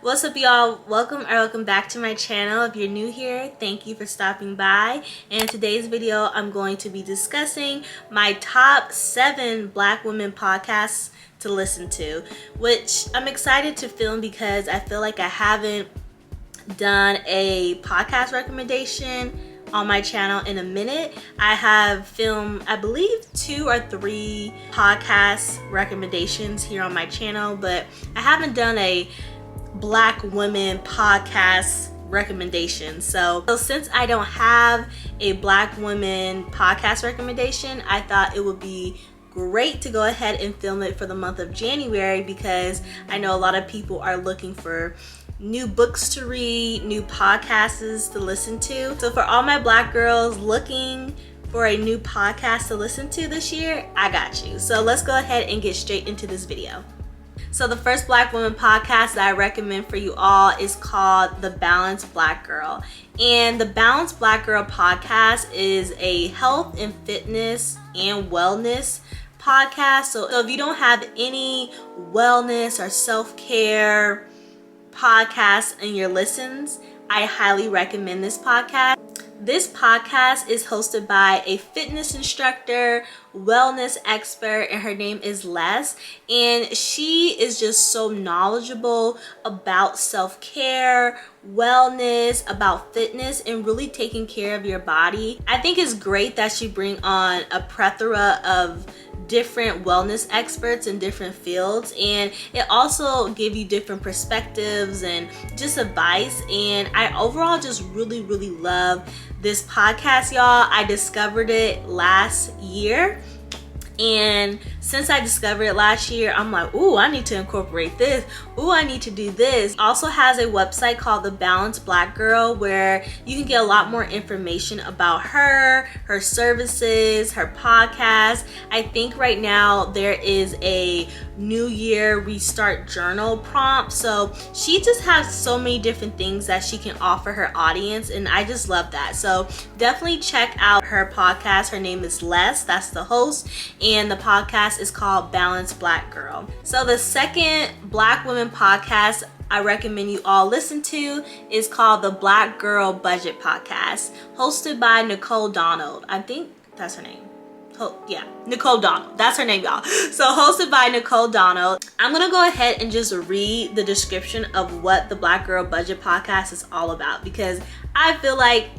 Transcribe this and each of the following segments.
What's up, y'all? Welcome back to my channel. If you're new here, thank you for stopping by. And in today's video, I'm going to be discussing my top 7 Black women podcasts to listen to, which I'm excited to film because I feel like I haven't done a podcast recommendation on my channel in a minute. I have filmed, I believe, 2 or 3 podcast recommendations here on my channel, but I haven't done a Black women podcast recommendation. So since I don't have a Black women podcast recommendation, I thought it would be great to go ahead and film it for the month of January, because I know a lot of people are looking for new books to read, new podcasts to listen to. So for all my Black girls looking for a new podcast to listen to this year, I got you. So let's go ahead and get straight into this video. So the first Black women podcast that I recommend for you all is called The Balanced Black Girl. And the Balanced Black Girl podcast is a health and fitness and wellness podcast. So if you don't have any wellness or self-care podcasts in your listens, I highly recommend this podcast. This podcast is hosted by a fitness instructor, wellness expert, and her name is Les. And she is just so knowledgeable about self-care, wellness, about fitness, and really taking care of your body. I think it's great that she brings on a plethora of different wellness experts in different fields, and it also gives you different perspectives and just advice. And I overall just really love this podcast, y'all. I discovered it last year, and since I discovered it last year, I'm like, ooh, I need to incorporate this. Ooh, I need to do this. Also has a website called The Balanced Black Girl, where you can get a lot more information about her services, her podcast. I think right now there is a New Year Restart Journal prompt. So she just has so many different things that she can offer her audience, and I just love that. So definitely check out her podcast. Her name is Les, that's the host, and the podcast is called Balanced Black Girl. So the second Black women podcast I recommend you all listen to is called the Black Girl Budget Podcast, hosted by Nicole Donnell. I think that's her name. Nicole Donnell. That's her name, y'all. So hosted by Nicole Donnell. I'm gonna go ahead and just read the description of what the Black Girl Budget Podcast is all about, because I feel like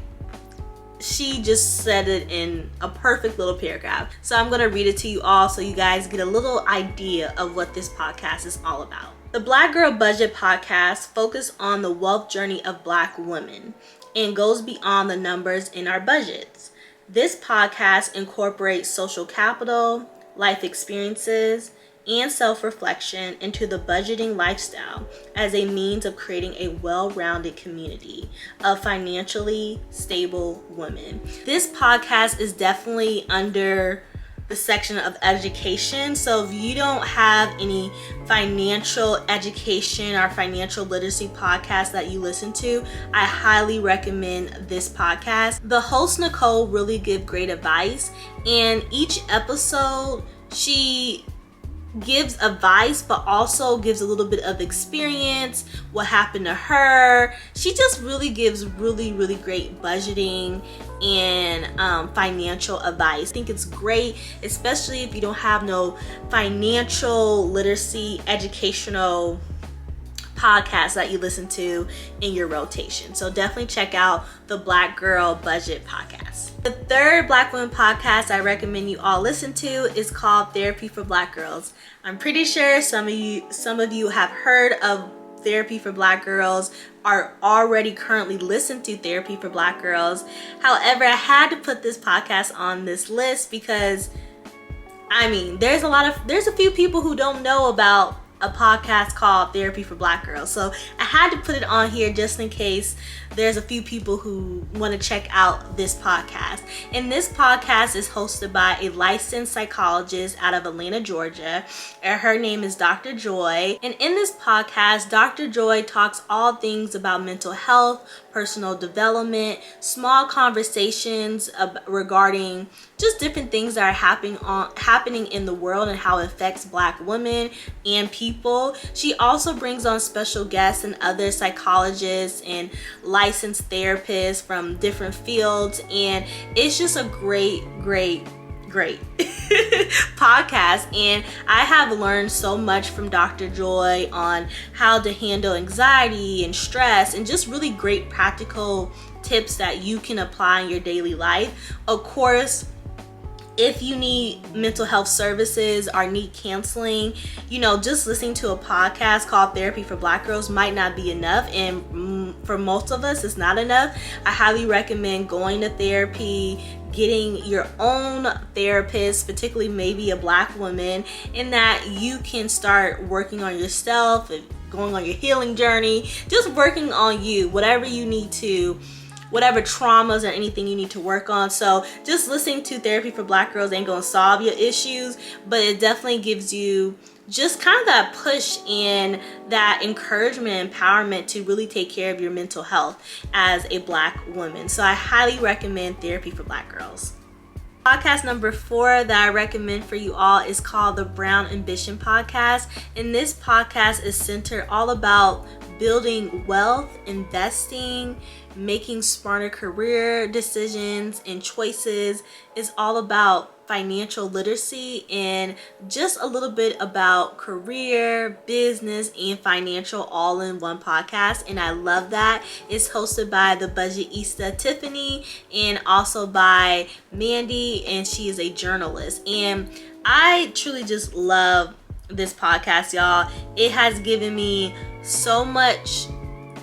she just said it in a perfect little paragraph. So I'm gonna read it to you all so you guys get a little idea of what this podcast is all about. The Black Girl Budget Podcast focuses on the wealth journey of Black women and goes beyond the numbers in our budgets. This podcast incorporates social capital, life experiences, and self-reflection into the budgeting lifestyle as a means of creating a well-rounded community of financially stable women. This podcast is definitely under the section of education. So if you don't have any financial education or financial literacy podcast that you listen to, I highly recommend this podcast. The host, Nicole, really give great advice, and each episode she gives advice but also gives a little bit of experience, what happened to her. She just really gives really great budgeting and financial advice. I think it's great, especially if you don't have no financial literacy educational podcasts that you listen to in your rotation. So definitely check out the Black Girl Budget Podcast. The third Black women podcast I recommend you all listen to is called Therapy for Black Girls. I'm pretty sure some of you have heard of Therapy for Black Girls, are already currently listening to Therapy for Black Girls. However, I had to put this podcast on this list because I mean, there's a few people who don't know about a podcast called Therapy for Black Girls. So I had to put it on here just in case there's a few people who want to check out this podcast. And this podcast is hosted by a licensed psychologist out of Atlanta, Georgia. And her name is Dr. Joy. And in this podcast, Dr. Joy talks all things about mental health, personal development, small conversations regarding just different things that are happening in the world and how it affects Black women and people. She also brings on special guests and other psychologists and licensed therapists from different fields, and it's just a great podcast. And I have learned so much from Dr. Joy on how to handle anxiety and stress, and just really great practical tips that you can apply in your daily life. Of course, if you need mental health services or need counseling, just listening to a podcast called Therapy for Black Girls might not be enough. And for most of us, it's not enough. I highly recommend going to therapy, getting your own therapist, particularly maybe a Black woman, in that you can start working on yourself and going on your healing journey, just working on you, whatever you need to, whatever traumas or anything you need to work on. So just listening to Therapy for Black Girls ain't gonna solve your issues, but it definitely gives you just kind of that push and that encouragement, empowerment to really take care of your mental health as a Black woman. So I highly recommend Therapy for Black Girls. Podcast number 4 that I recommend for you all is called the Brown Ambition Podcast. And this podcast is centered all about building wealth, investing, making smarter career decisions and choices. Is all about financial literacy and just a little bit about career, business, and financial all in one podcast. And I love that. It's hosted by the Budgetista Tiffany and also by Mandy, and she is a journalist. And I truly just love this podcast, y'all. It has given me so much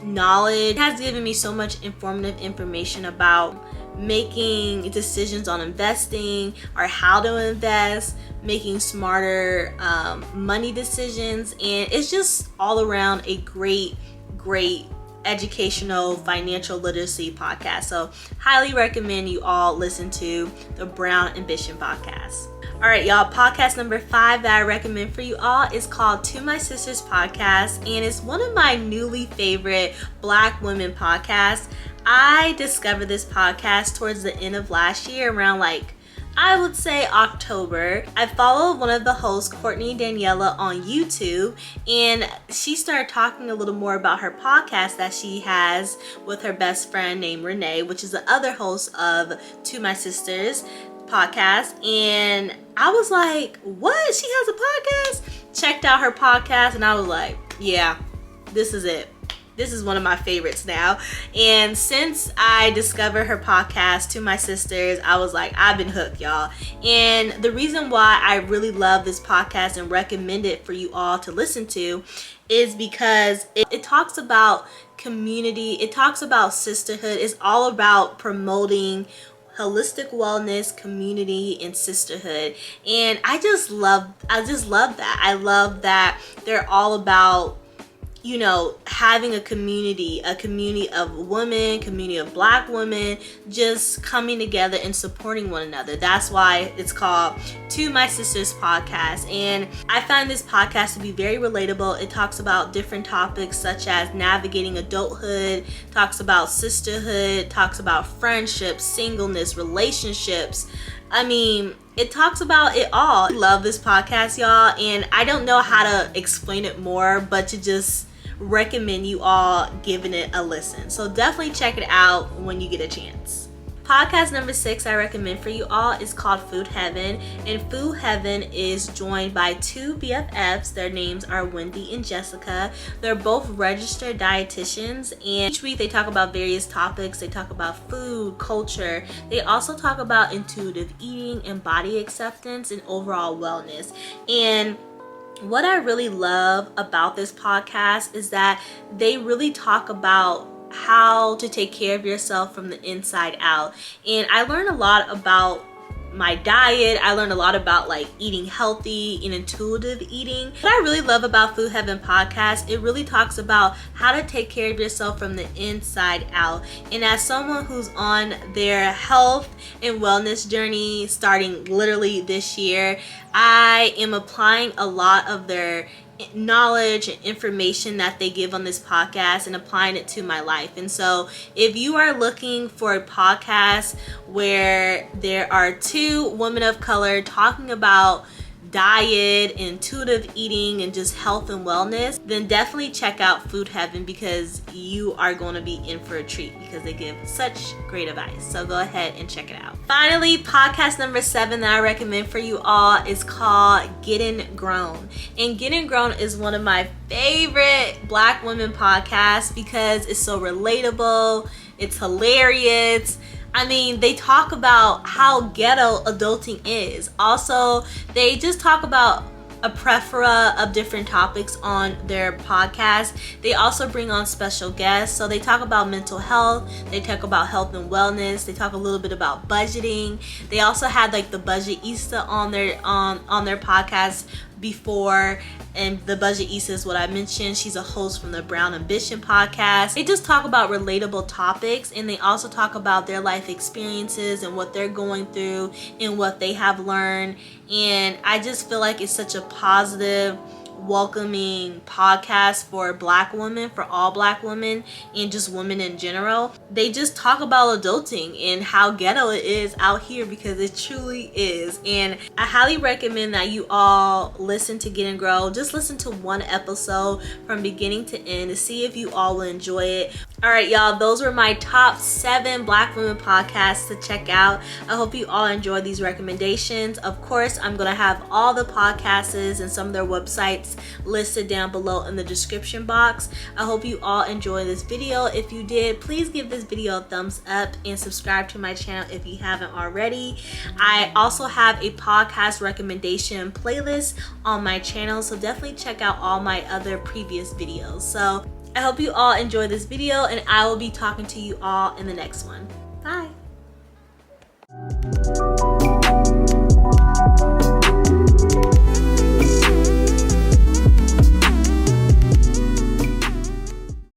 knowledge. It has given me so much informative information about making decisions on investing or how to invest, making smarter money decisions, and it's just all around a great educational financial literacy podcast. So highly recommend you all listen to the Brown Ambition Podcast. All right, y'all, podcast number 5 that I recommend for you all is called To My Sisters Podcast, and it's one of my newly favorite Black women podcasts. I discovered this podcast towards the end of last year, around I would say October. I followed one of the hosts, Courtney Daniela, on YouTube, and she started talking a little more about her podcast that she has with her best friend named Renee, which is the other host of To My Sisters Podcast. And I was like, what? She has a podcast? Checked out her podcast, and I was like, yeah, this is it. This is one of my favorites now. And since I discovered her podcast, To My Sisters, I was like, I've been hooked, y'all. And the reason why I really love this podcast and recommend it for you all to listen to is because it talks about community. It talks about sisterhood. It's all about promoting holistic wellness, community, and sisterhood. And I just love that. I love that they're all about, having a community of women, community of Black women, just coming together and supporting one another. That's why it's called To My Sisters Podcast. And I find this podcast to be very relatable. It talks about different topics such as navigating adulthood, talks about sisterhood, talks about friendships, singleness, relationships. It talks about it all. I love this podcast, y'all, and I don't know how to explain it more, but to just recommend you all giving it a listen. So definitely check it out when you get a chance. Podcast number 6 I recommend for you all is called Food Heaven, and Food Heaven is joined by 2 BFFs. Their names are Wendy and Jessica. They're both registered dietitians, and each week they talk about various topics. They talk about food, culture. They also talk about intuitive eating and body acceptance and overall wellness. And what I really love about this podcast is that they really talk about how to take care of yourself from the inside out. And I learned a lot about my diet. I learned a lot about eating healthy and intuitive eating. What I really love about Food Heaven podcast, it really talks about how to take care of yourself from the inside out. And as someone who's on their health and wellness journey starting literally this year, I am applying a lot of their knowledge and information that they give on this podcast and applying it to my life. And so if you are looking for a podcast where there are two women of color talking about diet, intuitive eating, and just health and wellness, then definitely check out Food Heaven, because you are going to be in for a treat because they give such great advice. So go ahead and check it out. Finally, podcast number 7 that I recommend for you all is called Gettin Grown. And Gettin Grown is one of my favorite Black women podcasts because it's so relatable, it's hilarious. I mean, they talk about how ghetto adulting is. Also, they just talk about a plethora of different topics on their podcast. They also bring on special guests. So they talk about mental health, they talk about health and wellness, they talk a little bit about budgeting. They also had like the Budgetista on their podcast before, and the Budgetista is what I mentioned. She's a host from the Brown Ambition podcast. They just talk about relatable topics, and they also talk about their life experiences and what they're going through and what they have learned. And I just feel like it's such a positive, welcoming podcast for Black women, for all Black women, and just women in general. They just talk about adulting and how ghetto it is out here, because it truly is. And I highly recommend that you all listen to Gettin Grown. Just listen to one episode from beginning to end to see if you all will enjoy it. All right, y'all, those were my top 7 Black women podcasts to check out. I hope you all enjoyed these recommendations. Of course, I'm gonna have all the podcasts and some of their websites listed down below in the description box. I hope you all enjoyed this video. If you did, please give this video a thumbs up and subscribe to my channel if you haven't already. I also have a podcast recommendation playlist on my channel, so definitely check out all my other previous videos. So I hope you all enjoyed this video, and I will be talking to you all in the next one.